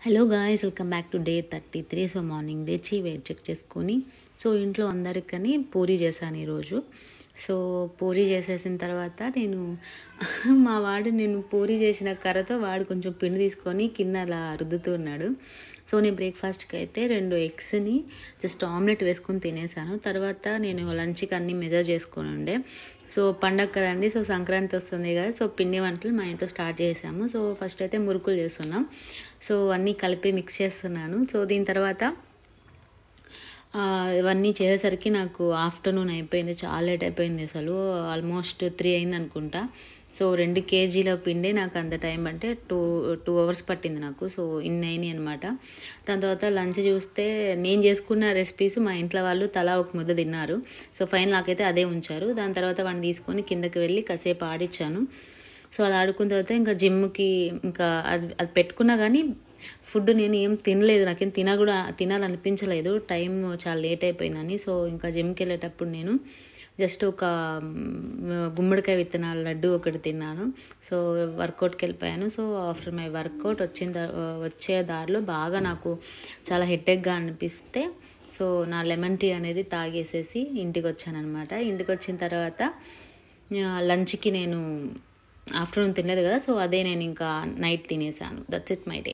Hello guys, welcome back to day 33. So morning లేచి weight check చేసుకొని so ఇంట్లో అందరికని పూరి చేశాను ఈరోజు. సో పూరి చేసేసిన తర్వాత మా వాడు నేను పూరి చేసిన కర్రతో వాడు కొంచెం పిండి తీసుకొని కింద అలా రుద్దుతూ ఉన్నాడు. సో నేను బ్రేక్ఫాస్ట్కి అయితే 2 ఎగ్స్ని జస్ట్ ఆమ్లెట్ వేసుకొని తినేసాను. తర్వాత నేను లంచ్కి అన్నీ మెజర్ చేసుకొని ఉండే. సో పండగ కదండి, సో సంక్రాంతి వస్తుంది కదా, సో పిండి వంటలు మా ఇంట్లో స్టార్ట్ చేసాము. సో ఫస్ట్ అయితే మురుకులు చేస్తున్నాం. సో అన్నీ కలిపి మిక్స్ చేస్తున్నాను. సో దీని తర్వాత ఇవన్నీ చేసేసరికి నాకు ఆఫ్టర్నూన్ అయిపోయింది, చాలా లేట్ అయిపోయింది. అసలు ఆల్మోస్ట్ 3 అయింది అనుకుంటా. సో 2 కేజీల పిండి నాకు అంత టైం అంటే 2 అవర్స్ పట్టింది నాకు. సో ఇన్ని అయినాయి అనమాట. దాని తర్వాత లంచ్ చూస్తే నేను చేసుకున్న రెసిపీస్ మా ఇంట్లో వాళ్ళు తలా ఒక ముద్ద తిన్నారు. సో ఫైనల్ నాకైతే అదే ఉంచారు. దాని తర్వాత వాడిని తీసుకొని కిందకి వెళ్ళి కాసేపు ఆడిచ్చాను. సో అది ఆడుకున్న తర్వాత ఇంకా జిమ్కి ఇంకా అది పెట్టుకున్నా కానీ ఫుడ్ నేను ఏం తినలేదు, నాకేం తినాలనిపించలేదు, టైం చాలా లేట్ అయిపోయిందని. సో ఇంకా జిమ్కి వెళ్ళేటప్పుడు నేను జస్ట్ ఒక గుమ్మడికాయ విత్తనాల లడ్డు ఒకటి తిన్నాను. సో వర్కౌట్కి వెళ్ళిపోయాను. సో ఆఫ్టర్ మై వర్కౌట్ వచ్చే దారిలో బాగా నాకు చాలా హెడేక్గా అనిపిస్తే సో నా లెమన్ టీ అనేది తాగేసేసి ఇంటికి వచ్చాను అనమాట. ఇంటికి వచ్చిన తర్వాత లంచ్కి నేను ఆఫ్టర్నూన్ తినలేదు కదా, సో అదే నేను ఇంకా నైట్ తినేసాను. That's it my day.